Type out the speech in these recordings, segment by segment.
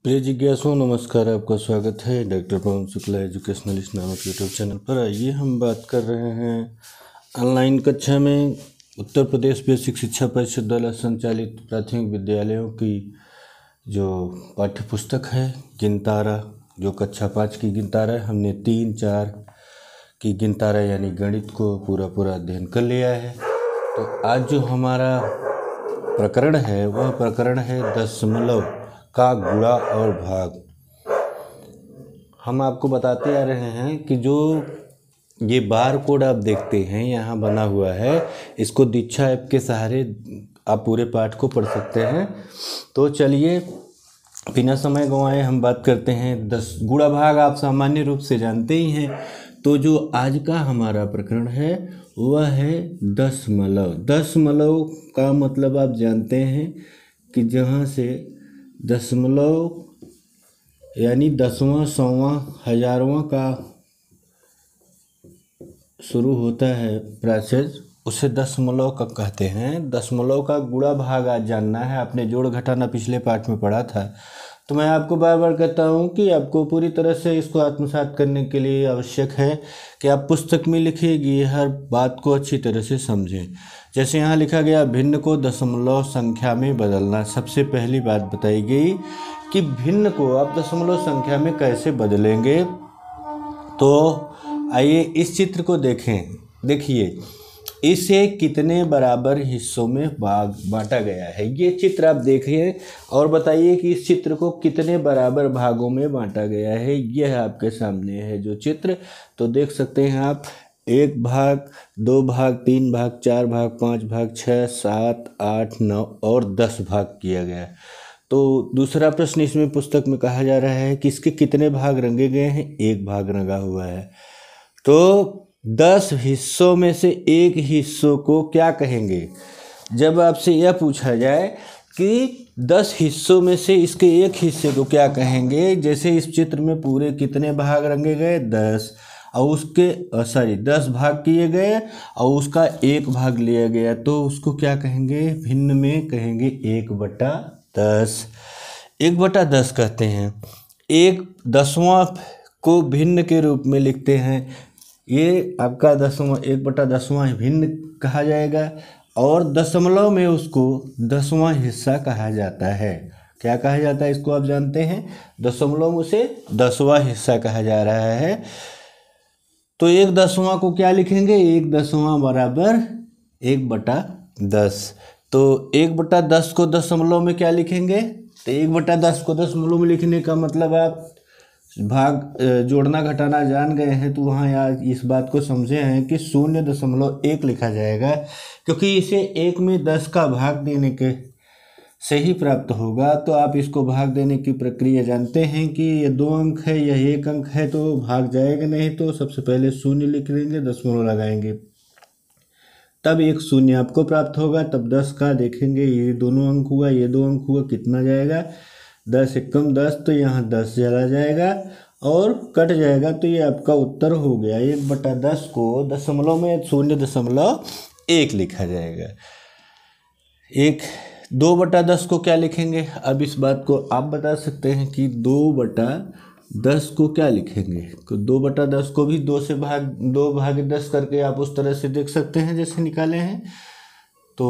प्रिय जिज्ञासुओं, नमस्कार। आपका स्वागत है डॉक्टर पवन शुक्ला एजुकेशनलिस्ट नामक यूट्यूब चैनल पर। आइए हम बात कर रहे हैं ऑनलाइन कक्षा में उत्तर प्रदेश बेसिक शिक्षा परिषद द्वारा संचालित प्राथमिक विद्यालयों की जो पाठ्य पुस्तक है गिनतारा, जो कक्षा 5 की गिनतारा है। हमने 3, 4 की गिनतारा यानी गणित को पूरा अध्ययन कर लिया है। तो आज जो हमारा प्रकरण है वह प्रकरण है दशमलव का गुणा और भाग। हम आपको बताते आ रहे हैं कि जो ये बार कोड आप देखते हैं यहाँ बना हुआ है, इसको दीक्षा ऐप के सहारे आप पूरे पाठ को पढ़ सकते हैं। तो चलिए बिना समय गंवाए हम बात करते हैं। 10 गुणा भाग आप सामान्य रूप से जानते ही हैं। तो जो आज का हमारा प्रकरण है वह है दशमलव। दशमलव का मतलब आप जानते हैं कि जहाँ से दशमलव यानी 10वां, 100वां, हजारवां का शुरू होता है प्रोसेस, उसे दशमलव का कहते हैं। दशमलव का गुणा भाग आज जानना है। आपने जोड़ घटाना पिछले पाठ में पढ़ा था। तो मैं आपको बार बार कहता हूँ कि आपको पूरी तरह से इसको आत्मसात करने के लिए आवश्यक है कि आप पुस्तक में लिखी गई हर बात को अच्छी तरह से समझें। जैसे यहाँ लिखा गया भिन्न को दशमलव संख्या में बदलना। सबसे पहली बात बताई गई कि भिन्न को आप दशमलव संख्या में कैसे बदलेंगे। तो आइए इस चित्र को देखें। देखिए इसे कितने बराबर हिस्सों में बांटा गया है। ये चित्र आप देखिए और बताइए कि इस चित्र को कितने बराबर भागों में बांटा गया है। यह आपके सामने है जो चित्र। तो देख सकते हैं आप 1 भाग, 2 भाग, 3 भाग, 4 भाग, 5 भाग, 6, 7, 8, 9 और 10 भाग किया गया। तो दूसरा प्रश्न इसमें पुस्तक में कहा जा रहा है कि इसके कितने भाग रंगे गए हैं। 1 भाग रंगा हुआ है। तो 10 हिस्सों में से एक हिस्सों को क्या कहेंगे। जब आपसे यह पूछा जाए कि 10 हिस्सों में से इसके एक हिस्से को क्या कहेंगे, जैसे इस चित्र में पूरे कितने भाग रंगे गए 10 और उसके 10 भाग किए गए और उसका 1 भाग लिया गया, तो उसको क्या कहेंगे। भिन्न में कहेंगे 1/10। 1/10 कहते हैं। 1/10वां को भिन्न के रूप में लिखते हैं। ये आपका 1/10वां भिन्न कहा जाएगा और दशमलव में उसको 10वां हिस्सा कहा जाता है। क्या कहा जाता है इसको आप जानते हैं। दशमलव में उसे 10वां हिस्सा कहा जा रहा है। तो 1/10वां को क्या लिखेंगे। 1/10वां बराबर 1/10। तो 1/10 को दशमलव में क्या लिखेंगे। तो 1/10 को दशमलव में लिखने का मतलब आप भाग जोड़ना घटाना जान गए हैं। तो वहाँ यार इस बात को समझे हैं कि 0.1 लिखा जाएगा, क्योंकि इसे 1 में 10 का भाग देने के से ही प्राप्त होगा। तो आप इसको भाग देने की प्रक्रिया जानते हैं कि ये 2 अंक है, यह 1 अंक है, तो भाग जाएगा नहीं। तो सबसे पहले 0 लिख लेंगे, दशमलव लगाएंगे, तब एक 0 आपको प्राप्त होगा। तब 10 का देखेंगे, ये दोनों अंक हुआ, ये 2 अंक हुआ, कितना जाएगा 10 एकम 10। तो यहाँ 10 चला जाएगा और कट जाएगा। तो ये आपका उत्तर हो गया। 1/10 को दशमलव में 0.1 लिखा जाएगा। 2/10 को क्या लिखेंगे। अब इस बात को आप बता सकते हैं कि 2/10 को क्या लिखेंगे। तो 2/10 को भी 2 भागे 10 करके आप उस तरह से देख सकते हैं जैसे निकाले हैं। तो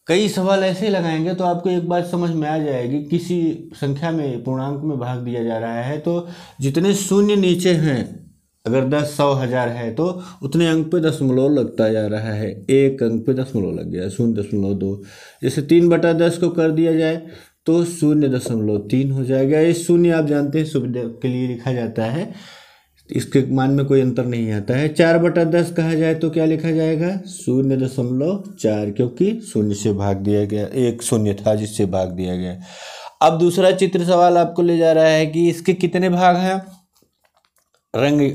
कई सवाल ऐसे लगाएंगे तो आपको एक बात समझ में आ जाएगी। किसी संख्या में पूर्णांक में भाग दिया जा रहा है तो जितने शून्य नीचे हैं, अगर 10, 100, 1000 है तो उतने अंक पे दशमलव लगता जा रहा है। 1 अंक पे दशमलव लग गया 0.2। जैसे 3/10 को कर दिया जाए तो 0.3 हो जाएगा। ये 0 आप जानते हैं सुविधा के लिए लिखा जाता है, इसके मान में कोई अंतर नहीं आता है। 4/10 कहा जाए तो क्या लिखा जाएगा 0.4, क्योंकि 0 से भाग दिया गया। 1 0 था जिससे भाग दिया गया। अब दूसरा चित्र सवाल आपको ले जा रहा है कि इसके कितने भाग हैं,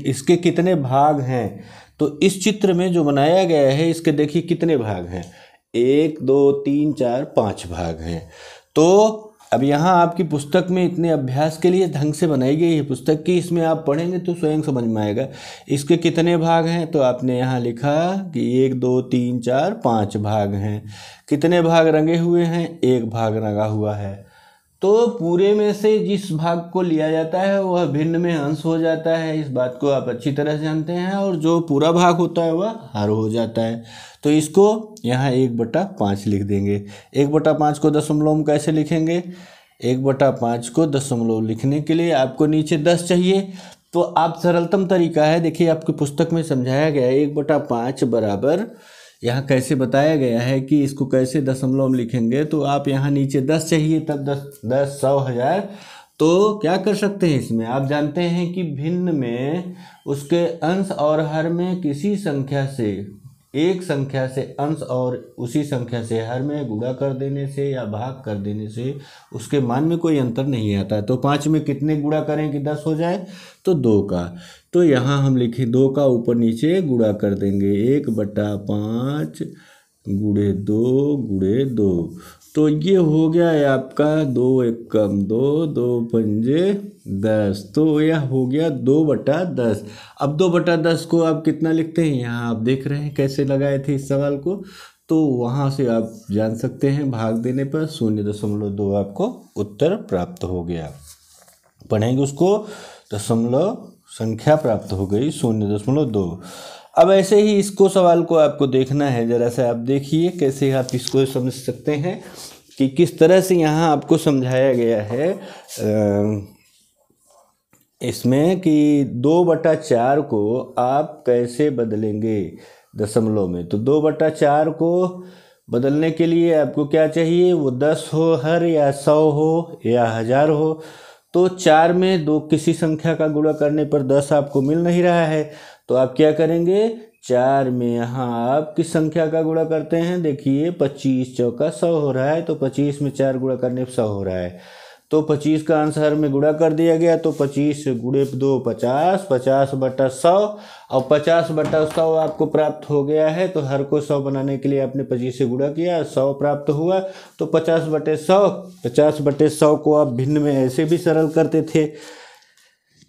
इसके कितने भाग हैं। तो इस चित्र में जो बनाया गया है इसके देखिए कितने भाग हैं। 1 2 3 4 5 भाग हैं। तो अब यहाँ आपकी पुस्तक में इतने अभ्यास के लिए ढंग से बनाई गई है पुस्तक की, इसमें आप पढ़ेंगे तो स्वयं समझ में आएगा इसके कितने भाग हैं। तो आपने यहाँ लिखा कि 1 2 3 4 5 भाग हैं। कितने भाग रंगे हुए हैं, 1 भाग रंगा हुआ है। तो पूरे में से जिस भाग को लिया जाता है वह भिन्न में अंश हो जाता है, इस बात को आप अच्छी तरह से जानते हैं, और जो पूरा भाग होता है वह हर हो जाता है। तो इसको यहाँ 1/5 लिख देंगे। 1/5 को दशमलव में कैसे लिखेंगे? 1/5 को दशमलव लिखने के लिए आपको नीचे 10 चाहिए, तो आप सरलतम तरीका है, देखिए आपकी पुस्तक में समझाया गया है 1/5 बराबर, यहाँ कैसे बताया गया है कि इसको कैसे दशमलव में लिखेंगे। तो आप यहाँ नीचे 10 चाहिए, तब 10 100 1000, तो क्या कर सकते हैं इसमें, आप जानते हैं कि भिन्न में उसके अंश और हर में किसी संख्या से, एक संख्या से अंश और उसी संख्या से हर में गुणा कर देने से या भाग कर देने से उसके मान में कोई अंतर नहीं आता है। तो 5 में कितने गुणा करें कि 10 हो जाए? तो 2 का। तो यहाँ हम लिखें 2 का ऊपर नीचे गुणा कर देंगे, 1/5 गुणे 2 गुणे 2। तो ये हो गया है आपका 2 एकम 2, 2 पंजे 10, तो यह हो गया 2/10। अब 2/10 को आप कितना लिखते हैं, यहाँ आप देख रहे हैं कैसे लगाए थे इस सवाल को, तो वहाँ से आप जान सकते हैं भाग देने पर 0.2 आपको उत्तर प्राप्त हो गया। पढ़ेंगे उसको, दशमलव संख्या प्राप्त हो गई 0.2। अब ऐसे ही इसको सवाल को आपको देखना है, ज़रा सा आप देखिए कैसे आप इसको समझ सकते हैं कि किस तरह से यहाँ आपको समझाया गया है इसमें कि 2/4 को आप कैसे बदलेंगे दशमलव में। तो 2/4 को बदलने के लिए आपको क्या चाहिए, वो 10 हो हर, या 100 हो, या 1000 हो। तो 4 में 2 किसी संख्या का गुणा करने पर 10 आपको मिल नहीं रहा है, तो आप क्या करेंगे, 4 में यहाँ आप किस संख्या का गुणा करते हैं, देखिए 25 चौका 100 हो रहा है, तो 25 में 4 गुणा करने पर 100 हो रहा है। तो 25 का अंश हर में गुणा कर दिया गया, तो 25 गुणे 2 50, 50/100, और 50/100 आपको प्राप्त हो गया है। तो हर को 100 बनाने के लिए आपने 25 से गुणा किया, 100 प्राप्त हुआ। तो 50/100, 50/100 को आप भिन्न में ऐसे भी सरल करते थे,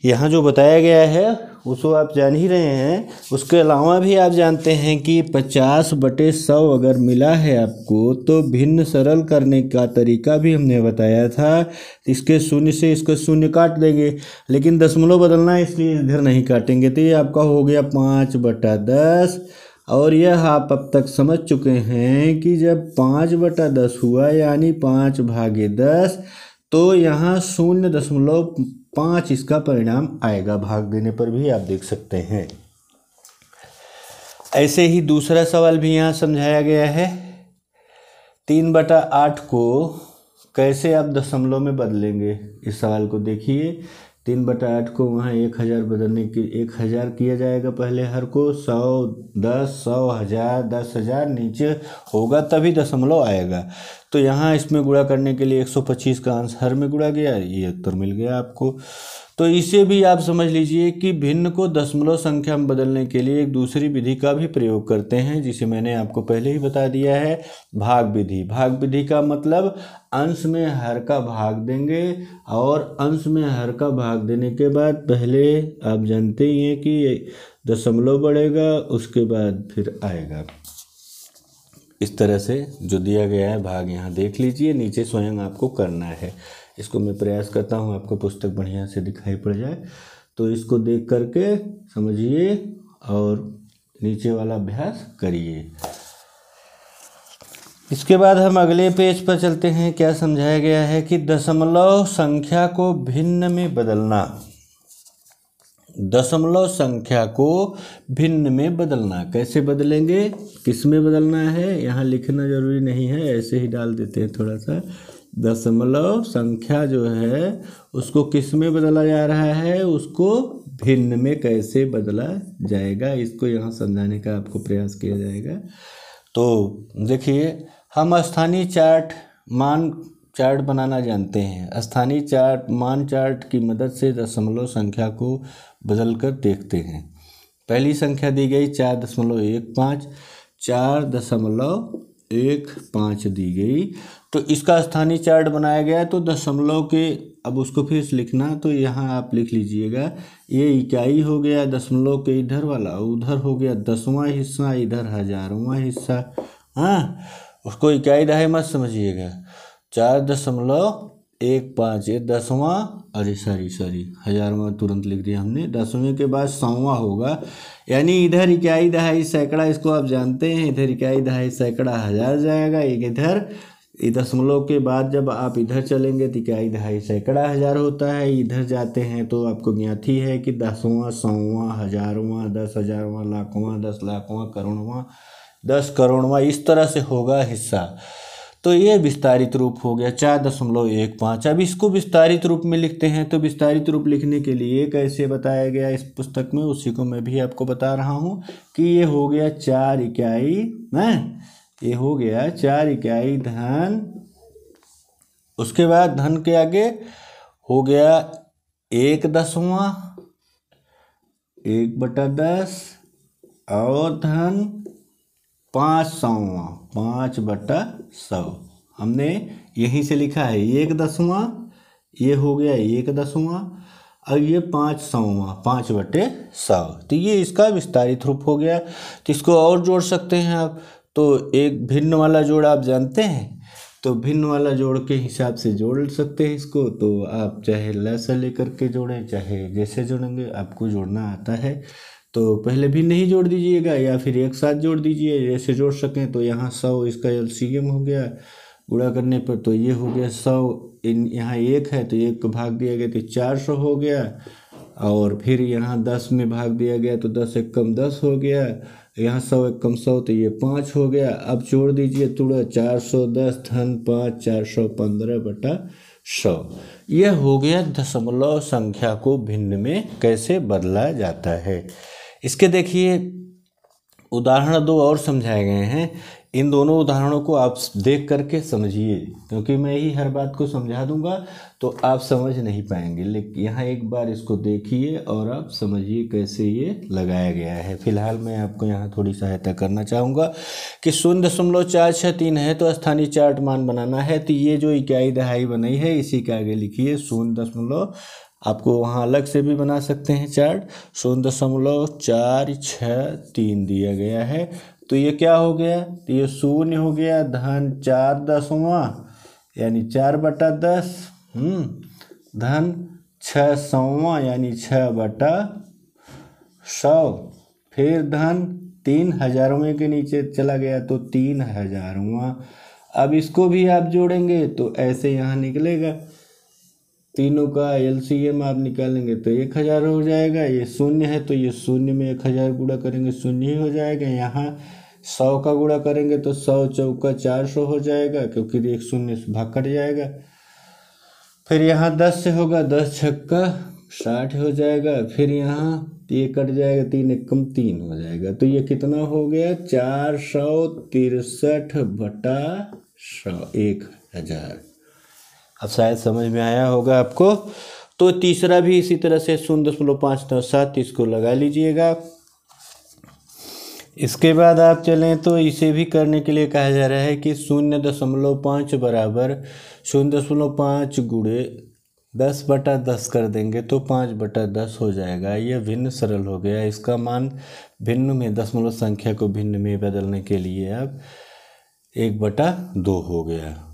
यहाँ जो बताया गया है उसको आप जान ही रहे हैं। उसके अलावा भी आप जानते हैं कि 50/100 अगर मिला है आपको, तो भिन्न सरल करने का तरीका भी हमने बताया था। इसके शून्य से इसको शून्य काट देंगे, लेकिन दशमलव बदलना है इसलिए इधर नहीं काटेंगे। तो ये आपका हो गया 5/10। और यह आप अब तक समझ चुके हैं कि जब 5/10 हुआ यानी 5/10, तो यहाँ 0.5 इसका परिणाम आएगा, भाग देने पर भी आप देख सकते हैं। ऐसे ही दूसरा सवाल भी यहाँ समझाया गया है, 3/8 को कैसे आप दशमलव में बदलेंगे। इस सवाल को देखिए, 3/8 को वहाँ 1000 बदलने की 1000 किया जाएगा पहले हर को, 100 10 100 1000 10,000 नीचे होगा तभी दशमलव आएगा। तो यहाँ इसमें गुणा करने के लिए 125 का अंश हर में गुणा गया, ये उत्तर मिल गया आपको। तो इसे भी आप समझ लीजिए कि भिन्न को दशमलव संख्या में बदलने के लिए एक दूसरी विधि का भी प्रयोग करते हैं, जिसे मैंने आपको पहले ही बता दिया है, भाग विधि। भाग विधि का मतलब अंश में हर का भाग देंगे, और अंश में हर का भाग देने के बाद पहले आप जानते ही हैं कि दशमलव बढ़ेगा, उसके बाद फिर आएगा। इस तरह से जो दिया गया है भाग यहाँ देख लीजिए, नीचे स्वयं आपको करना है। इसको मैं प्रयास करता हूँ आपको पुस्तक बढ़िया से दिखाई पड़ जाए, तो इसको देख करके समझिए और नीचे वाला अभ्यास करिए। इसके बाद हम अगले पेज पर चलते हैं। क्या समझाया गया है कि दशमलव संख्या को भिन्न में बदलना। दशमलव संख्या को भिन्न में बदलना कैसे बदलेंगे, किस में बदलना है, यहाँ लिखना जरूरी नहीं है, ऐसे ही डाल देते हैं थोड़ा सा। दशमलव संख्या जो है उसको किस में बदला जा रहा है, उसको भिन्न में कैसे बदला जाएगा, इसको यहाँ समझाने का आपको प्रयास किया जाएगा। तो देखिए, हम स्थानीय चार्ट मान चार्ट बनाना जानते हैं। स्थानीय चार्ट मान चार्ट की मदद से दशमलव संख्या को बदलकर देखते हैं। पहली संख्या दी गई 4.15, 4.15 दी गई, तो इसका स्थानीय चार्ट बनाया गया। तो दशमलव के, अब उसको फिर से लिखना, तो यहाँ आप लिख लीजिएगा, ये इकाई हो गया दशमलव के इधर वाला, उधर हो गया 10वां हिस्सा, इधर 1000वां हिस्सा। हाँ, उसको इकाई दहाई मत समझिएगा। 4.15 1 5 ये 10वां, अरे सॉरी 1000वां तुरंत लिख दिया हमने। 10वें के बाद 100वां होगा, यानी इधर इकाई दहाई सैकड़ा, इसको आप जानते हैं, इधर इकाई दहाई सैकड़ा 1000 जाएगा, एक इधर दशमलव के बाद जब आप इधर चलेंगे तो इकाई दहाई सैकड़ा 1000 होता है। इधर जाते हैं तो आपको ज्ञात ही है कि 10वां 100वां 1000वां 10,000वां लाखवां 10 लाखवां करोड़वां 10 करोड़वां, इस तरह से होगा हिस्सा। तो ये विस्तारित रूप हो गया 4.15। अब इसको विस्तारित रूप में लिखते हैं, तो विस्तारित रूप लिखने के लिए कैसे बताया गया इस पुस्तक में, उसी को मैं भी आपको बता रहा हूँ कि ये हो गया 4 इकाई है, ये हो गया 4 इकाई धन, उसके बाद धन के आगे हो गया 1/10, 1/10 और धन 5/100, 5/100 हमने यहीं से लिखा है। 1/10 ये हो गया 1/10 और ये 5/100, 5/100। तो ये इसका विस्तारित रूप हो गया। तो इसको और जोड़ सकते हैं आप, तो एक भिन्न वाला जोड़ आप जानते हैं, तो भिन्न वाला जोड़ के हिसाब से जोड़ सकते हैं इसको। तो आप चाहे लसा लेकर के जोड़ें, चाहे जैसे जोड़ेंगे, आपको जोड़ना आता है तो पहले भी नहीं जोड़ दीजिएगा या फिर एक साथ जोड़ दीजिए, जैसे जोड़ सकें। तो यहाँ 100 इसका एलसीएम हो गया, गुणा करने पर तो ये हो गया 100, यहाँ 1 है तो 1 को भाग दिया गया तो 400 हो गया, और फिर यहाँ 10 में भाग दिया गया तो 10 एक कम 10 हो गया, यहाँ 100 एक कम 100 तो ये 5 हो गया। अब जोड़ दीजिए थोड़ा, 410 धन 5 415/100। यह हो गया दशमलव संख्या को भिन्न में कैसे बदला जाता है। इसके देखिए उदाहरण 2 और समझाए गए हैं। इन दोनों उदाहरणों को आप देख करके समझिए, क्योंकि मैं ही हर बात को समझा दूंगा तो आप समझ नहीं पाएंगे। लेकिन यहाँ एक बार इसको देखिए और आप समझिए कैसे ये लगाया गया है। फिलहाल मैं आपको यहाँ थोड़ी सहायता करना चाहूँगा कि 0.463 है तो स्थानीय चार्ट मान बनाना है। तो ये जो इकाई दहाई बनाई है इसी के आगे लिखिए 0. आपको वहाँ अलग से भी बना सकते हैं चार्ट। 0.463 दिया गया है, तो ये क्या हो गया, तो ये 0 हो गया, धन 4/10 यानी 4/10, धन 6/100 यानी 6/100, फिर धन 3000वें के नीचे चला गया तो 3000वां। अब इसको भी आप जोड़ेंगे तो ऐसे यहाँ निकलेगा, तीनों का एलसीएम आप निकालेंगे तो 1000 हो जाएगा। ये 0 है तो ये 0 में 1000 गुणा करेंगे 0 ही हो जाएगा। यहाँ 100 का गुणा करेंगे तो 100 चौका 400 हो जाएगा, क्योंकि एक 0 से भाग कट जाएगा। फिर यहाँ 10 से होगा, 10 छक्का 60 हो जाएगा। फिर यहाँ ये कट जाएगा, 3 एक कम 3 हो जाएगा। तो ये कितना हो गया, 463/100, 1000। अब शायद समझ में आया होगा आपको। तो तीसरा भी इसी तरह से 0.597 इसको लगा लीजिएगा। इसके बाद आप चलें तो इसे भी करने के लिए कहा जा रहा है कि 0.5 बराबर 0.5 गुणे 10/10 कर देंगे तो 5/10 हो जाएगा। यह भिन्न सरल हो गया। इसका मान भिन्न में, दशमलव संख्या को भिन्न में बदलने के लिए अब 1/2 हो गया।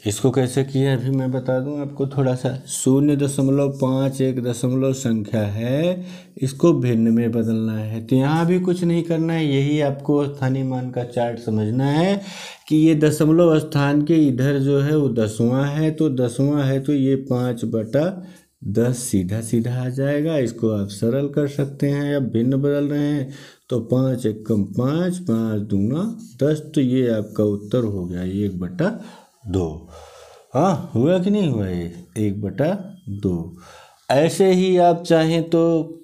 इसको कैसे किया अभी मैं बता दूं आपको थोड़ा सा। 0.5 एक दशमलव संख्या है, इसको भिन्न में बदलना है। तो यहाँ भी कुछ नहीं करना है, यही आपको स्थानीय मान का चार्ट समझना है कि ये दशमलव स्थान के इधर जो है वो 10वां है, तो 10वां है तो ये 5/10 सीधा सीधा आ जाएगा। इसको आप सरल कर सकते हैं। अब भिन्न बदल रहे हैं तो 5 एक कम 5, 5 दूना 10, तो ये आपका उत्तर हो गया 1/2। हाँ, हुआ कि नहीं हुआ, ये 1/2। ऐसे ही आप चाहें तो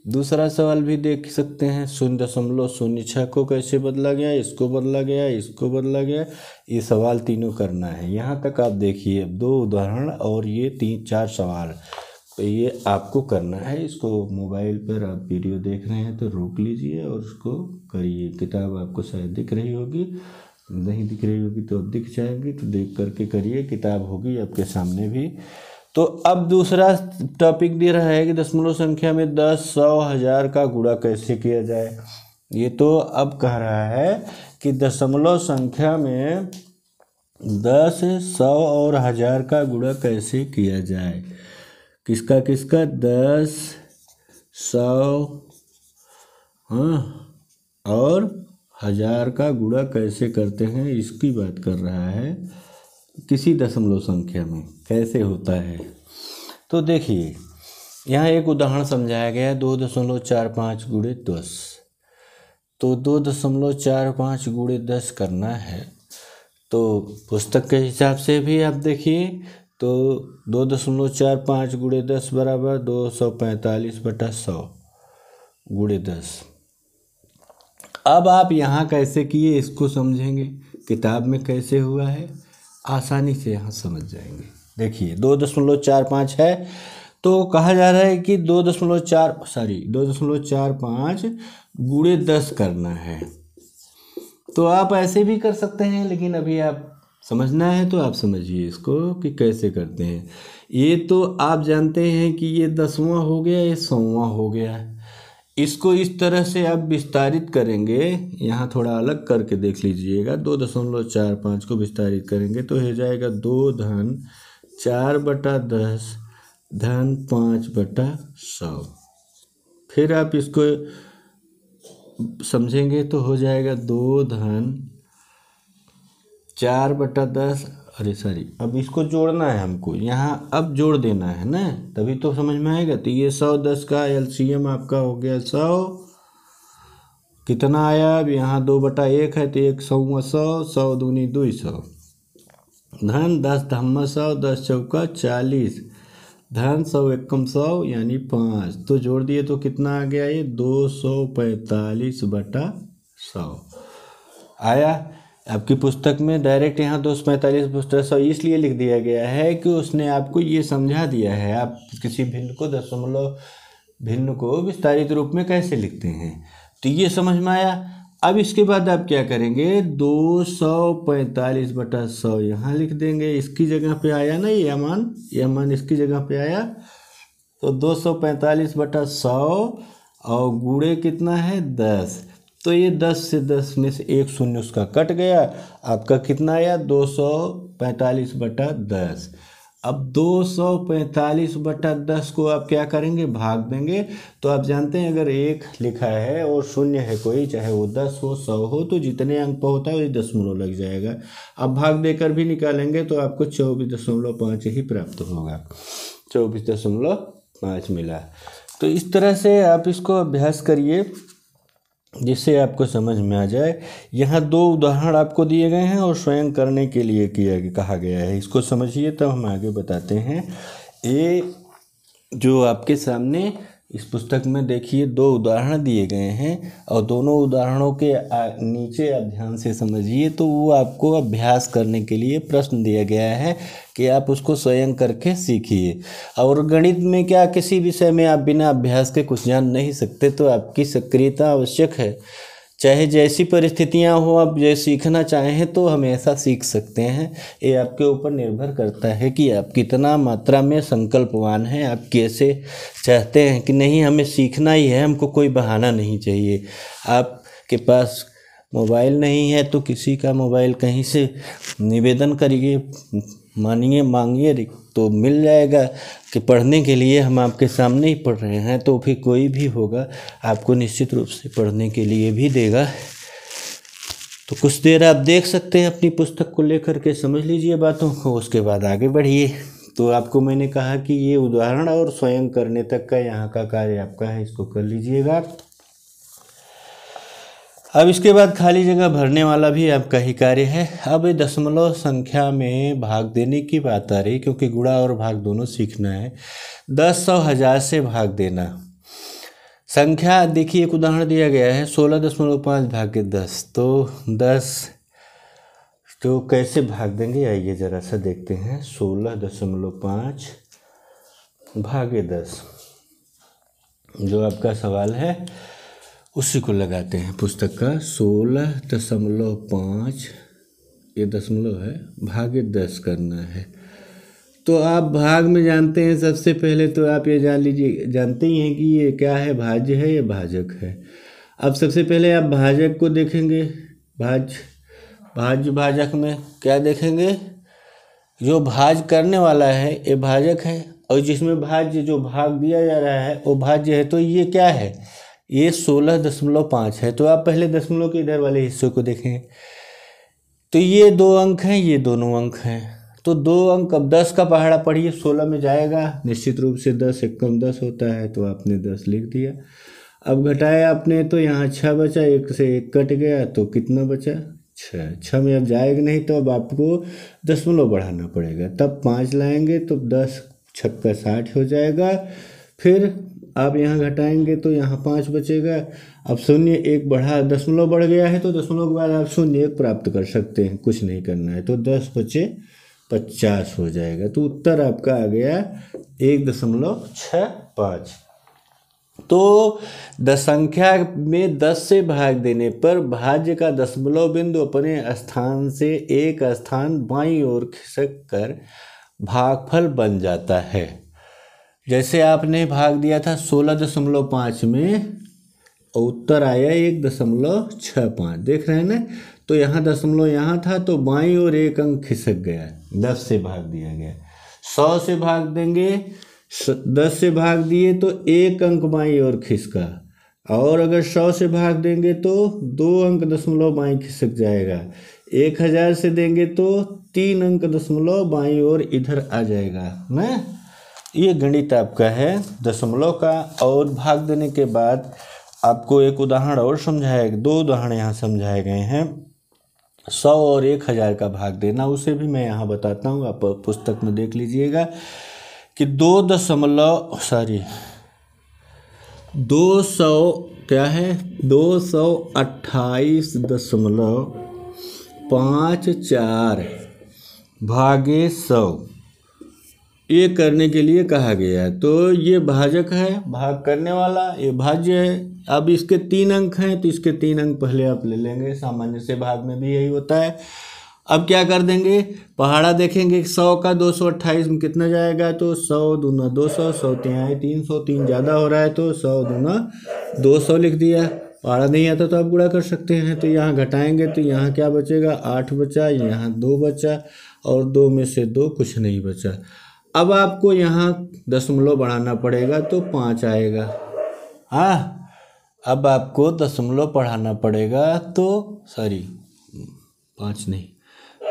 दूसरा सवाल भी देख सकते हैं। 0.06 को कैसे बदला गया, इसको बदला गया, इसको बदला गया। ये सवाल तीनों करना है। यहाँ तक आप देखिए, 2 उदाहरण और ये 3-4 सवाल, तो ये आपको करना है। इसको मोबाइल पर आप वीडियो देख रहे हैं तो रोक लीजिए और उसको करिए। किताब आपको शायद दिख रही होगी, नहीं दिख रही होगी तो अब दिख जाएगी, तो देख करके करिए। किताब होगी आपके सामने भी। तो अब दूसरा टॉपिक दे रहा है कि दशमलव संख्या में 10, 100, 1000 का गुणा कैसे किया जाए। ये तो अब कह रहा है कि दशमलव संख्या में 10, 100 और 1000 का गुणा कैसे किया जाए। किसका किसका 10, 100 हाँ और 1000 का गुणा कैसे करते हैं इसकी बात कर रहा है। किसी दशमलव संख्या में कैसे होता है। तो देखिए यहाँ एक उदाहरण समझाया गया है 2.45 गुणे 10। तो 2.45 गुणे 10 करना है। तो पुस्तक के हिसाब से भी आप देखिए तो 2.45 गुणे 10 बराबर 245/100 गुणे 10। अब आप यहाँ कैसे किए इसको समझेंगे, किताब में कैसे हुआ है आसानी से यहाँ समझ जाएंगे। देखिए 2.45 है तो कहा जा रहा है कि 2.45 गुणे 10 करना है। तो आप ऐसे भी कर सकते हैं, लेकिन अभी आप समझना है तो आप समझिए इसको कि कैसे करते हैं। ये तो आप जानते हैं कि ये 10वां हो गया, ये 100वां हो गया। इसको इस तरह से आप विस्तारित करेंगे, यहाँ थोड़ा अलग करके देख लीजिएगा। 2.45 को विस्तारित करेंगे तो हो जाएगा 2 धन 4/10 धन 5/100। फिर आप इसको समझेंगे तो हो जाएगा 2 धन 4/10। अरे सॉरी, अब इसको जोड़ना है हमको, यहाँ अब जोड़ देना है ना, तभी तो समझ में आएगा। तो ये 110 का एलसीएम आपका हो गया 100। कितना आया, अब यहाँ 2/1 है तो 100 100 दूनी 200 धन 10 धम्मा 100 10 चौका 40 धन 100 एकम 100 यानी 5। तो जोड़ दिए तो कितना आ गया, ये 245/100 आया। आपकी पुस्तक में डायरेक्ट यहाँ 245/100 इसलिए लिख दिया गया है कि उसने आपको ये समझा दिया है आप किसी भिन्न को दशमलव भिन्न को विस्तारित रूप में कैसे लिखते हैं। तो ये समझ में आया। अब इसके बाद आप क्या करेंगे, 245/100 यहाँ लिख देंगे। इसकी जगह पे आया ना यह मान इसकी जगह पे आया। तो 245/100 और गुणे कितना है 10। तो ये 10 से 10 में से एक शून्य उसका कट गया, आपका कितना आया 245/10। अब 245/10 को आप क्या करेंगे, भाग देंगे। तो आप जानते हैं अगर 1 लिखा है और शून्य है कोई, चाहे वो 10 हो 100 हो, तो जितने अंक पर होता है वही दशमलव लग जाएगा। अब भाग देकर भी निकालेंगे तो आपको 24.5 ही प्राप्त होगा। 24.5 मिला। तो इस तरह से आप इसको अभ्यास करिए जिससे आपको समझ में आ जाए। यहाँ 2 उदाहरण आपको दिए गए हैं और स्वयं करने के लिए कहा गया है। इसको समझिए तब हम आगे बताते हैं। ये जो आपके सामने इस पुस्तक में देखिए 2 उदाहरण दिए गए हैं और दोनों उदाहरणों के नीचे आप ध्यान से समझिए तो वो आपको अभ्यास करने के लिए प्रश्न दिया गया है कि आप उसको स्वयं करके सीखिए। और गणित में क्या, किसी विषय में आप बिना अभ्यास के कुछ जान नहीं सकते, तो आपकी सक्रियता आवश्यक है। चाहे जैसी परिस्थितियां हो, आप जो सीखना चाहें तो हमेशा सीख सकते हैं। ये आपके ऊपर निर्भर करता है कि आप कितना मात्रा में संकल्पवान हैं, आप कैसे चाहते हैं कि नहीं हमें सीखना ही है, हमको कोई बहाना नहीं चाहिए। आपके पास मोबाइल नहीं है तो किसी का मोबाइल कहीं से निवेदन करिए, मांगिए तो मिल जाएगा कि पढ़ने के लिए हम आपके सामने ही पढ़ रहे हैं। तो फिर कोई भी होगा आपको निश्चित रूप से पढ़ने के लिए भी देगा। तो कुछ देर आप देख सकते हैं अपनी पुस्तक को लेकर के, समझ लीजिए बातों को, उसके बाद आगे बढ़िए। तो आपको मैंने कहा कि ये उदाहरण और स्वयं करने तक का यहाँ का कार्य आपका है, इसको कर लीजिएगा। अब इसके बाद खाली जगह भरने वाला भी आपका ही कार्य है। अब दशमलव संख्या में भाग देने की बात आ रही, क्योंकि गुणा और भाग दोनों सीखना है। 10, 100, 1000 से भाग देना। संख्या देखिए एक उदाहरण दिया गया है 16.5 भागे 10। तो 10 तो कैसे भाग देंगे, आइए ज़रा सा देखते हैं। 16.5 भागे 10 जो आपका सवाल है उसी को लगाते हैं पुस्तक का। 16.5 ये दशमलव है, भागे 10 करना है। तो आप भाग में जानते हैं, सबसे पहले तो आप ये जानते ही हैं कि ये क्या है, भाज्य है या भाजक है। अब सबसे पहले आप भाजक को देखेंगे, भाज्य भाजक में क्या देखेंगे, जो भाज करने वाला है ये भाजक है, और जिसमें भाज्य जो भाग दिया जा रहा है वो भाज्य है। तो ये क्या है, ये 16.5 है। तो आप पहले दशमलव के इधर वाले हिस्से को देखें, तो ये 2 अंक हैं, ये दोनों अंक हैं। तो 2 अंक, अब 10 का पहाड़ा पढ़िए 16 में जाएगा निश्चित रूप से, 10 एकम 10 होता है, तो आपने 10 लिख दिया। अब घटाया आपने तो यहाँ 6 बचा, 1 से 1 कट गया तो कितना बचा, 6। 6 में अब जाएगा नहीं, तो अब आपको दशमलव बढ़ाना पड़ेगा, तब 5 लाएंगे तो 10 छक्का 60 हो जाएगा। फिर आप यहाँ घटाएंगे तो यहाँ 5 बचेगा। अब 0 1 बढ़ा, दशमलव बढ़ गया है तो दशमलव के बाद आप 0 1 प्राप्त कर सकते हैं, कुछ नहीं करना है। तो 10 बचे 50 हो जाएगा। तो उत्तर आपका आ गया 1.65। तो संख्या में 10 से भाग देने पर भाज्य का दशमलव बिंदु अपने स्थान से एक स्थान बाईं ओर खिसक कर भागफल बन जाता है। जैसे आपने भाग दिया था 16.5 में, उत्तर आया 1.65, देख रहे हैं ना। तो यहाँ दशमलव यहाँ था तो बाईं ओर एक अंक खिसक गया, 10 से भाग दिया गया। 100 से भाग देंगे, 10 से भाग दिए तो एक अंक बाईं ओर खिसका, और अगर 100 से भाग देंगे तो 2 अंक दशमलव बाईं खिसक जाएगा। 1000 से देंगे तो 3 अंक दशमलव बाईं ओर इधर आ जाएगा ना। ये गणित आपका है दशमलव का। और भाग देने के बाद आपको एक उदाहरण और समझाया, 2 उदाहरण यहाँ समझाए गए हैं। 100 और 1000 का भाग देना, उसे भी मैं यहाँ बताता हूँ, आप पुस्तक में देख लीजिएगा कि 200 क्या है, 228.54 भागे 100 ये करने के लिए कहा गया है। तो ये भाजक है, भाग करने वाला, ये भाज्य है। अब इसके 3 अंक हैं तो इसके 3 अंक पहले आप ले लेंगे, सामान्य से भाग में भी यही होता है। अब क्या कर देंगे, पहाड़ा देखेंगे 100 का 228 में कितना जाएगा, तो 100 दूना 200, 100 तिहाई 300, 3 ज़्यादा हो रहा है तो 100 दूना 200 लिख दिया। पहाड़ा नहीं आता तो आप गुणा कर सकते हैं। तो यहाँ घटाएंगे तो यहाँ क्या बचेगा, 8 बचा, यहाँ 2 बचा, और 2 में से 2 कुछ नहीं बचा। अब आपको यहाँ दशमलव बढ़ाना पड़ेगा तो 5 आएगा। हाँ, अब आपको दशमलव बढ़ाना पड़ेगा तो 5 नहीं,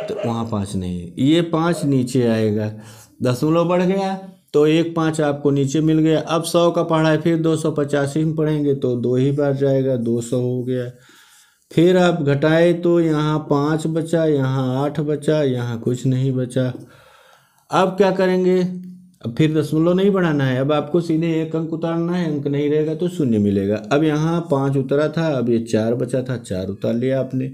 तो वहाँ 5 नहीं, ये 5 नीचे आएगा। दशमलव बढ़ गया तो 1 5 आपको नीचे मिल गया। अब 100 का पढ़ा है, फिर 285 में पढ़ेंगे तो 2 ही बार जाएगा, 200 हो गया। फिर आप घटाए तो यहाँ 5 बचा, यहाँ 8 बचा, यहाँ कुछ नहीं बचा। अब क्या करेंगे, अब फिर दशमलव नहीं बढ़ाना है, अब आपको सीधे एक अंक उतारना है, अंक नहीं रहेगा तो 0 मिलेगा। अब यहाँ 5 उतरा था, अब ये 4 बचा था, 4 उतार लिया आपने।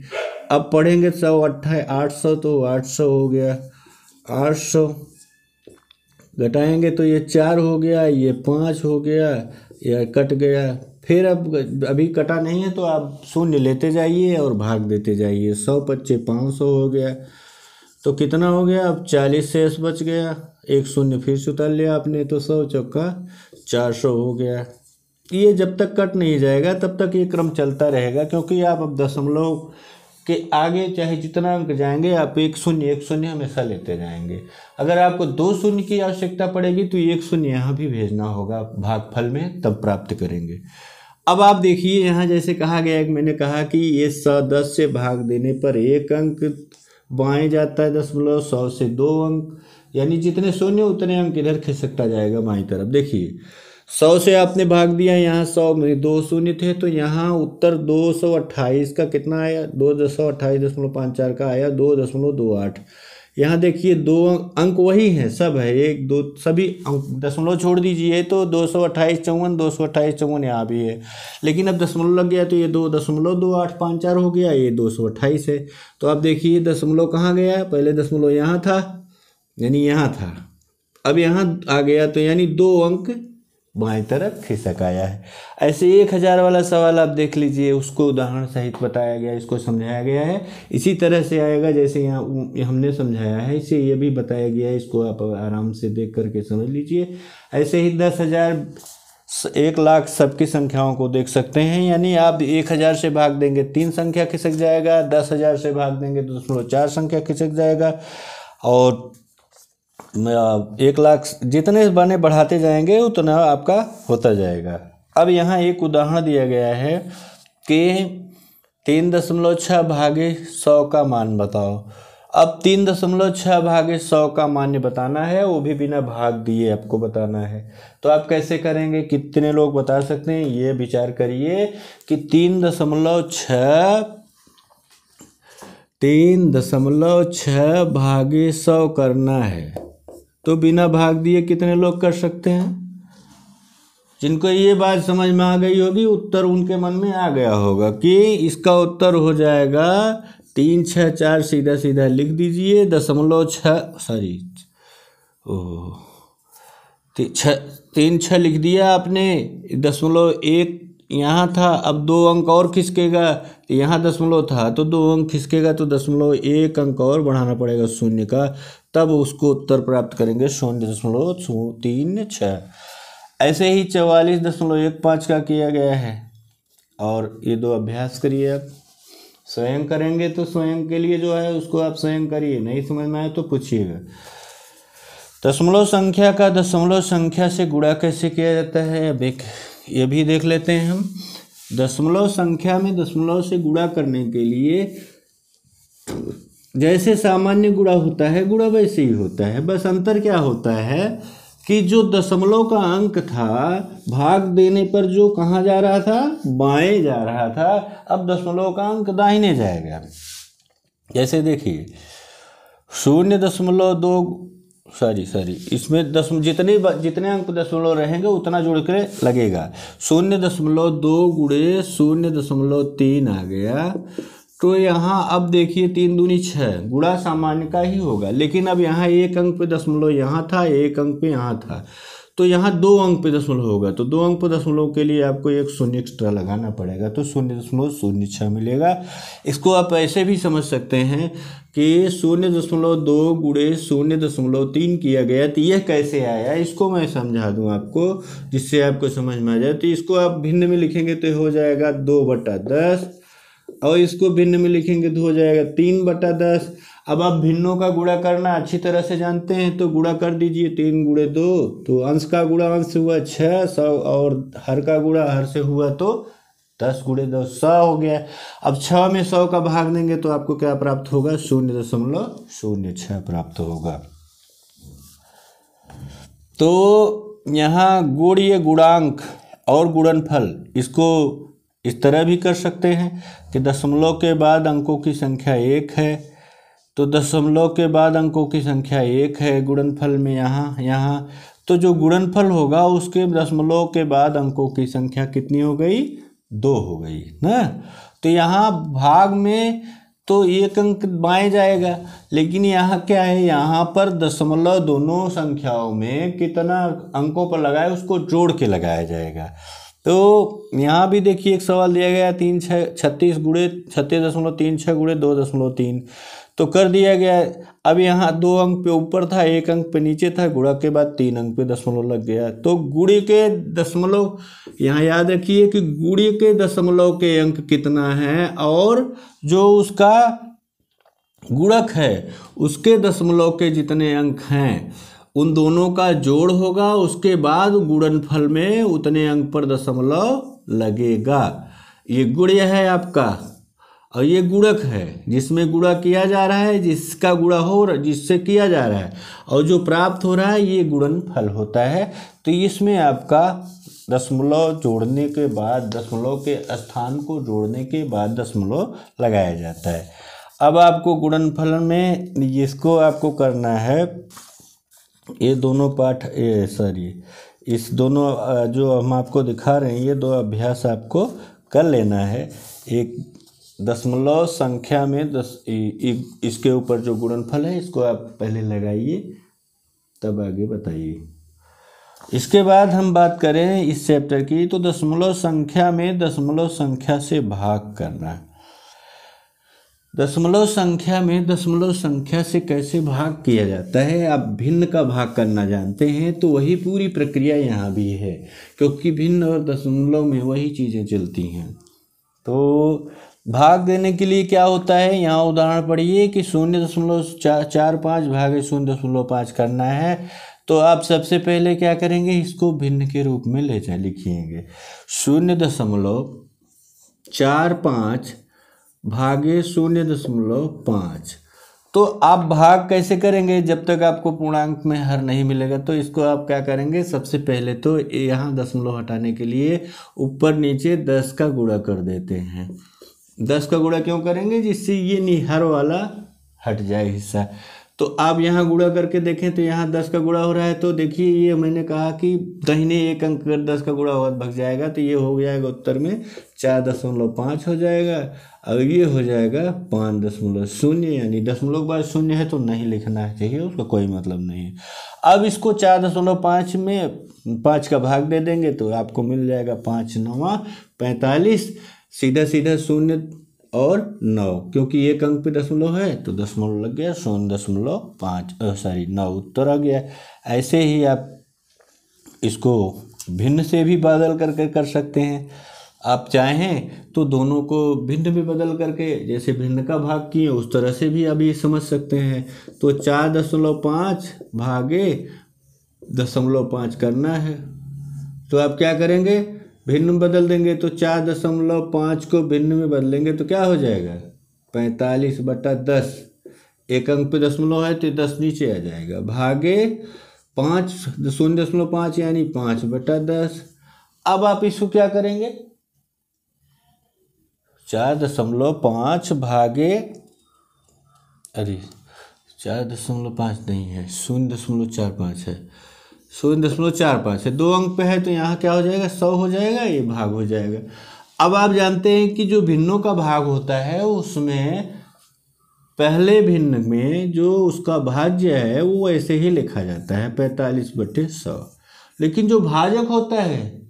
अब पढ़ेंगे 100 800 तो 800 हो गया, 800 घटाएंगे तो ये 4 हो गया, ये 5 हो गया, यह कट गया। फिर अब अभी कटा नहीं है तो आप 0 लेते जाइए और भाग देते जाइए। 100 25 500 हो गया, तो कितना हो गया, अब 40 शेष बच गया, 1 0 फिर से उतार लिया आपने, तो 100 चौका 400 हो गया। ये जब तक कट नहीं जाएगा तब तक ये क्रम चलता रहेगा, क्योंकि आप अब दशमलव के आगे चाहे जितना अंक जाएंगे आप 1 0 हमेशा लेते जाएंगे। अगर आपको 2 0 की आवश्यकता पड़ेगी तो 1 0 यहाँ भी भेजना होगा भागफल में, तब प्राप्त करेंगे। अब आप देखिए यहाँ जैसे कहा गया है, मैंने कहा कि ये 10 से भाग देने पर 1 अंक बाएं जाता है दशमलव, 100 से 2 अंक, यानी जितने 0 उतने अंक इधर खिसकता जाएगा बाईं तरफ। देखिए 100 से आपने भाग दिया, यहाँ 100 में 2 0 थे तो यहाँ उत्तर 228 का कितना आया, 228.54 का आया, 2.28। यहाँ देखिए 2 अंक वही हैं, सब है 1 2 सभी अंक, दशमलव छोड़ दीजिए तो 228 54 228 54 यहाँ भी है। लेकिन अब दशमलव लग गया तो ये 2.2854 हो गया, ये 228 है। तो अब देखिए दशमलव कहाँ गया, पहले दशमलव यहाँ था, यानी यहाँ था, अब यहाँ आ गया, तो यानी 2 अंक बाएं तरफ खिसक आया है। ऐसे 1000 वाला सवाल आप देख लीजिए, उसको उदाहरण सहित बताया गया, इसको समझाया गया है। इसी तरह से आएगा जैसे यहाँ हमने समझाया है, इसे ये भी बताया गया है, इसको आप आराम से देख करके समझ लीजिए। ऐसे ही 10,000 1,00,000 सबकी संख्याओं को देख सकते हैं। यानी आप 1,000 से भाग देंगे 3 संख्या खिसक जाएगा, 10,000 से भाग देंगे 2.4 संख्या खिसक जाएगा, और 1,00,000 जितने बने बढ़ाते जाएंगे उतना आपका होता जाएगा। अब यहाँ एक उदाहरण दिया गया है कि 3.6 भागे 100 का मान बताओ। अब 3.6 भागे 100 का मान बताना है, वो भी बिना भाग दिए आपको बताना है। तो आप कैसे करेंगे, कितने लोग बता सकते हैं, ये विचार करिए कि 3.6 भागे 100 करना है, तो बिना भाग दिए कितने लोग कर सकते हैं। जिनको ये बात समझ में आ गई होगी, उत्तर उनके मन में आ गया होगा कि इसका उत्तर हो जाएगा 3, 6, 4, सीधा सीधा लिख दीजिए 0.6 सॉरी 3, 6 लिख दिया आपने, 0.1 यहाँ था, अब 2 अंक और खिसकेगा, यहाँ 0 था तो 2 अंक खिसकेगा, तो 0.1 अंक और बढ़ाना पड़ेगा शून्य का, तब उसको उत्तर प्राप्त करेंगे 0.36। ऐसे ही 44.15 का किया गया है। और ये 2 अभ्यास करिए आप, स्वयं करेंगे तो स्वयं के लिए जो है उसको आप स्वयं करिए, नहीं समझ में आए तो पूछिएगा। दशमलव संख्या का दशमलव संख्या से गुणा कैसे किया जाता है, अब ये भी देख लेते हैं हम। दशमलव संख्या में दशमलव से गुणा करने के लिए जैसे सामान्य गुणा होता है, गुणा वैसे ही होता है, बस अंतर क्या होता है कि जो दशमलव का अंक था भाग देने पर जो कहाँ जा रहा था, बाएं जा रहा था, अब दशमलव का अंक दाहिने जाएगा। जैसे देखिए 0.2 इसमें जितने अंक दशमलव रहेंगे उतना जोड़ के लगेगा। 0.2 गुणे 0.3 आ गया, तो यहाँ अब देखिए 3 दूनी 6, गुणा सामान्य का ही होगा, लेकिन अब यहाँ 1 अंक पे दशमलव यहाँ था, 1 अंक पे यहाँ था, तो यहाँ 2 अंक पे दशमलव होगा, तो 2 अंक पे दशमलव के लिए आपको एक शून्य एक्स्ट्रा लगाना पड़ेगा, तो 0.06 मिलेगा। इसको आप ऐसे भी समझ सकते हैं कि 0.2 गुणे 0.3 किया गया, तो यह कैसे आया, इसको मैं समझा दूँ आपको जिससे आपको समझ में आ जाए। तो इसको आप भिन्न में लिखेंगे तो हो जाएगा 2/10, और इसको भिन्न में लिखेंगे तो हो जाएगा 3/10। अब आप भिन्नों का गुणा करना अच्छी तरह से जानते हैं, तो गुणा कर दीजिए 3 गुणे 2, तो अंश का गुणा अंश से हुआ 6, 100, और हर का गुणा हर से हुआ तो 10 गुणे 2 100 हो गया। अब 6 में 100 का भाग देंगे तो आपको क्या प्राप्त होगा, 0.06 प्राप्त होगा। तो यहाँ गुणीय गुणांक और गुणनफल, इसको इस तरह भी कर सकते हैं कि दशमलव के बाद अंकों की संख्या 1 है, तो दशमलव के बाद अंकों की संख्या 1 है गुणनफल में यहाँ, तो जो गुणनफल होगा उसके दशमलव के बाद अंकों की संख्या कितनी हो गई, 2 हो गई ना। तो यहाँ भाग में तो 1 अंक बाएं जाएगा, लेकिन यहाँ क्या है, यहाँ पर दशमलव दोनों संख्याओं में कितना अंकों पर लगाए उसको जोड़ के लगाया जाएगा। तो यहाँ भी देखिए एक सवाल दिया गया 36 गुणे 36.36 गुणे 2.3, तो कर दिया गया। अब यहाँ 2 अंक पे ऊपर था, 1 अंक पे नीचे था, गुणा के बाद 3 अंक पे दशमलव लग गया। तो गुणे के दशमलव, यहाँ याद रखिए कि गुणे के दशमलव के अंक कितना है और जो उसका गुणक है उसके दशमलव के जितने अंक हैं उन दोनों का जोड़ होगा, उसके बाद गुणनफल में उतने अंक पर दशमलव लगेगा। ये गुण्य है आपका और ये गुणक है जिसमें गुणा किया जा रहा है, जिसका गुणा हो जिससे किया जा रहा है, और जो प्राप्त हो रहा है ये गुणनफल होता है। तो इसमें आपका दशमलव जोड़ने के बाद, दशमलव के स्थान को जोड़ने के बाद दशमलव लगाया जाता है। अब आपको गुणनफल में इसको आपको करना है, ये दोनों पाठ इस दोनों जो हम आपको दिखा रहे हैं ये 2 अभ्यास आपको कर लेना है। एक दशमलव संख्या में इसके ऊपर जो गुणनफल है इसको आप पहले लगाइए, तब आगे बताइए। इसके बाद हम बात करें इस चैप्टर की, तो दशमलव संख्या में दशमलव संख्या से भाग करना। दशमलव संख्या में दशमलव संख्या से कैसे भाग किया जाता है, आप भिन्न का भाग करना जानते हैं तो वही पूरी प्रक्रिया यहाँ भी है, क्योंकि भिन्न और दशमलव में वही चीज़ें चलती हैं। तो भाग देने के लिए क्या होता है, यहाँ उदाहरण पढ़िए कि 0.45 भागे 0.5 करना है। तो आप सबसे पहले क्या करेंगे, इसको भिन्न के रूप में लिखिएंगे 0.45 भागे 0.5। तो आप भाग कैसे करेंगे, जब तक आपको पूर्णांक में हर नहीं मिलेगा। तो इसको आप क्या करेंगे, सबसे पहले तो यहाँ दशमलव हटाने के लिए ऊपर नीचे 10 का गुणा कर देते हैं। 10 का गुणा क्यों करेंगे, जिससे ये निहर वाला हट जाए हिस्सा। तो आप यहाँ गुणा करके देखें तो यहाँ 10 का गुणा हो रहा है। तो देखिए ये मैंने कहा कि दाहिने एक अंक अगर 10 का गुणा हुआ भग जाएगा तो ये हो जाएगा उत्तर में 4.5 हो जाएगा। अब ये हो जाएगा 5.0, यानी दशमलव के बाद शून्य है तो नहीं लिखना चाहिए, उसका कोई मतलब नहीं है। अब इसको 4.5 में 5 का भाग दे देंगे तो आपको मिल जाएगा 5 9 45, सीधा सीधा 0 और 9, क्योंकि एक अंक पे दशमलव है तो दशमलव लग गया 0.5 9 उत्तर आ गया। ऐसे ही आप इसको भिन्न से भी बदल करके कर सकते हैं। आप चाहें तो दोनों को भिन्न में बदल करके जैसे भिन्न का भाग किए उस तरह से भी अभी समझ सकते हैं। तो 4.5 भागे 0.5 करना है, तो आप क्या करेंगे, भिन्न में बदल देंगे। तो 4.5 को भिन्न में बदलेंगे तो क्या हो जाएगा 45/10, एक अंक पे दशमलव है तो 10 नीचे आ जाएगा, भागे 5 0.5 यानी 5/10। अब आप इसको क्या करेंगे, 4.5 भागे 4.5 नहीं है 0.45 है, 0.45 है, 2 अंक पे है तो यहाँ क्या हो जाएगा 100 हो जाएगा, ये भाग हो जाएगा। अब आप जानते हैं कि जो भिन्नों का भाग होता है उसमें पहले भिन्न में जो उसका भाज्य है वो ऐसे ही लिखा जाता है 45/100, लेकिन जो भाजक होता है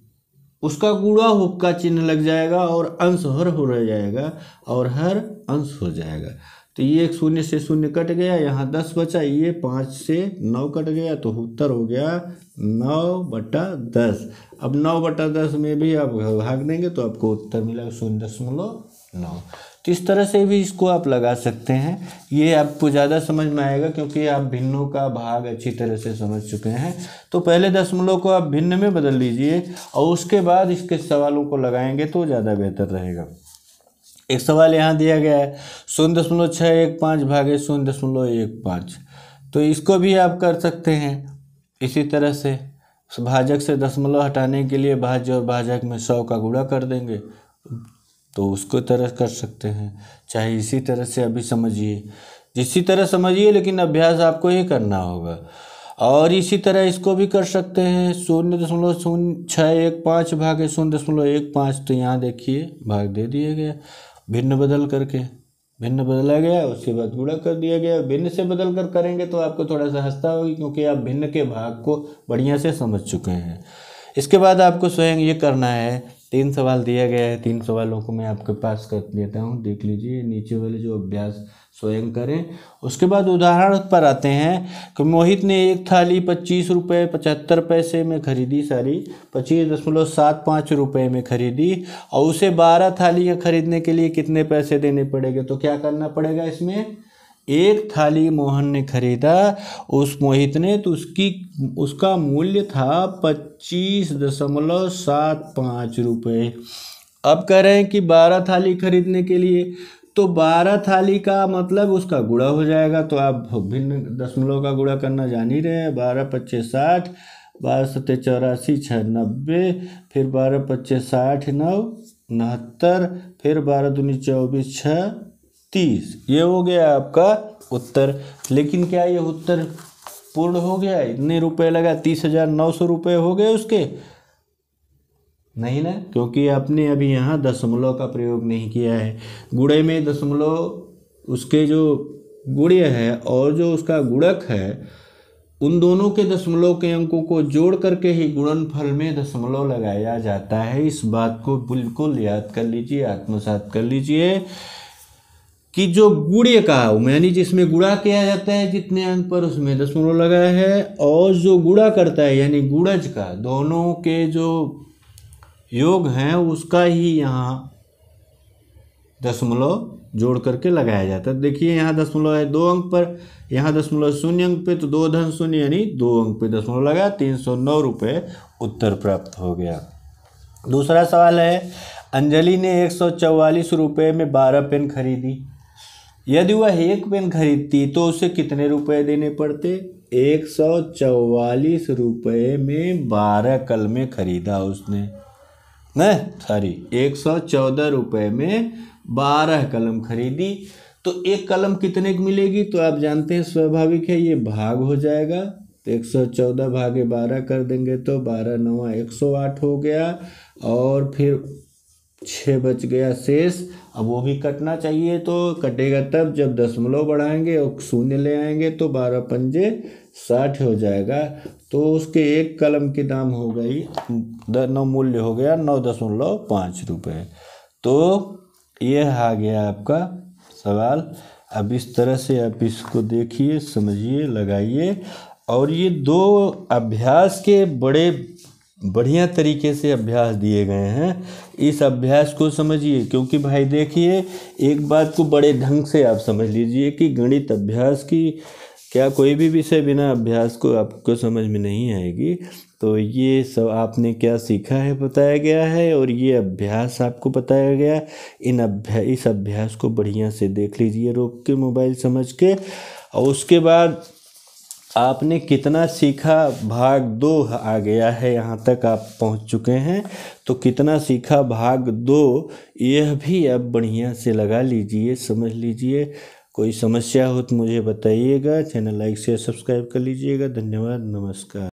उसका गुणा हुक का चिन्ह लग जाएगा और अंश हर हो रह जाएगा और हर अंश हो जाएगा। तो ये 0 से 0 कट गया, यहाँ 10 बचा, ये 5 से 9 कट गया तो उत्तर हो गया 9/10। अब 9/10 में भी आप भाग देंगे तो आपको उत्तर मिलेगा 0.9। तो इस तरह से भी इसको आप लगा सकते हैं। ये आपको ज़्यादा समझ में आएगा क्योंकि आप भिन्नों का भाग अच्छी तरह से समझ चुके हैं। तो पहले दशमलव को आप भिन्न में बदल लीजिए और उसके बाद इसके सवालों को लगाएंगे तो ज़्यादा बेहतर रहेगा। एक सवाल यहाँ दिया गया है 0.615 भागे 0.15, तो इसको भी आप कर सकते हैं इसी तरह से। भाजक से दशमलव हटाने के लिए भाज्य और भाजक में 100 का गुणा कर देंगे तो उसको तरह कर सकते हैं। चाहे इसी तरह से अभी समझिए, इसी तरह समझिए, लेकिन अभ्यास आपको ही करना होगा। और इसी तरह इसको भी कर सकते हैं 0.0615 भागे 0.15, तो यहाँ देखिए भाग दे दिया गया, भिन्न बदल करके भिन्न बदला गया, उसके बाद गुणा कर दिया गया। भिन्न से बदल कर करेंगे तो आपको थोड़ा सा हंसता होगी क्योंकि आप भिन्न के भाग को बढ़िया से समझ चुके हैं। इसके बाद आपको स्वयं ये करना है, 3 सवाल दिया गया है, 3 सवालों को मैं आपके पास कर देता हूँ, देख लीजिए नीचे वाले जो अभ्यास स्वयं करें। उसके बाद उदाहरण पर आते हैं कि मोहित ने एक थाली 25 रुपये 75 पैसे में खरीदी, 25.75 रुपये में खरीदी, और उसे 12 थालियाँ खरीदने के लिए कितने पैसे देने पड़ेंगे। तो क्या करना पड़ेगा इसमें, एक थाली मोहन ने खरीदा उस मोहित ने, तो उसका मूल्य था 25.75 रुपये। अब कह रहे हैं कि 12 थाली खरीदने के लिए, तो 12 थाली का मतलब उसका गुणा हो जाएगा। तो आप भिन्न दशमलव का गुणा करना जान ही रहे हैं, 12 5 60, 12 7 84 6 90, फिर 12 5 60 9 69, फिर 12 दूनी 24 6 30। ये हो गया आपका उत्तर। लेकिन क्या ये उत्तर पूर्ण हो गया, इतने रुपए लगा 30,900 रुपये हो गए उसके, नहीं ना, क्योंकि आपने अभी यहाँ दशमलव का प्रयोग नहीं किया है। गुणे में दशमलव उसके जो गुण्य है और जो उसका गुणक है उन दोनों के दशमलव के अंकों को जोड़ करके ही गुणनफल में दशमलव लगाया जाता है। इस बात को बिल्कुल याद कर लीजिए, आत्मसात कर लीजिए कि जो गुणे का यानी जिसमें गुणा किया जाता है जितने अंक पर उसमें दशमलव लगा है, और जो गुणा करता है यानी गुणज का दोनों के जो योग हैं उसका ही यहाँ दशमलव जोड़ करके लगाया जाता है। देखिए यहाँ दशमलव है 2 अंक पर, यहाँ दशमलव 0 अंक पे, तो 2 धन 0 यानी 2 अंक पे दशमलव लगा, 309 रुपये उत्तर प्राप्त हो गया। दूसरा सवाल है, अंजलि ने 144 रुपये में 12 पेन खरीदी। यदि वह एक पेन खरीदती तो उसे कितने रुपए देने पड़ते? 144 रुपये में 12 कलमें खरीदा उसने, न सॉरी 114 रुपये में 12 कलम खरीदी। तो एक कलम कितने की मिलेगी? तो आप जानते हैं स्वाभाविक है ये भाग हो जाएगा, तो 114 भागे 12 कर देंगे तो 12 9 108 हो गया, और फिर 6 बच गया शेष। अब वो भी कटना चाहिए, तो कटेगा तब जब दशमलव बढ़ाएंगे और शून्य ले आएंगे, तो 12 पंजे 60 हो जाएगा। तो उसके एक कलम के दाम हो गई मूल्य हो गया 9.5 रुपये। तो यह आ गया आपका सवाल। अब इस तरह से आप इसको देखिए, समझिए, लगाइए, और ये 2 अभ्यास के बड़े बढ़िया तरीके से अभ्यास दिए गए हैं। इस अभ्यास को समझिए, क्योंकि भाई देखिए एक बात को बड़े ढंग से आप समझ लीजिए कि गणित अभ्यास की क्या कोई भी विषय बिना अभ्यास को आपको समझ में नहीं आएगी। तो ये सब आपने क्या सीखा है बताया गया है, और ये अभ्यास आपको बताया गया। इस अभ्यास को बढ़िया से देख लीजिए रोक के, मोबाइल समझ के, और उसके बाद आपने कितना सीखा, भाग 2 आ गया है, यहाँ तक आप पहुँच चुके हैं। तो कितना सीखा भाग 2 यह भी आप बढ़िया से लगा लीजिए, समझ लीजिए। कोई समस्या हो तो मुझे बताइएगा। चैनल लाइक शेयर सब्सक्राइब कर लीजिएगा। धन्यवाद, नमस्कार।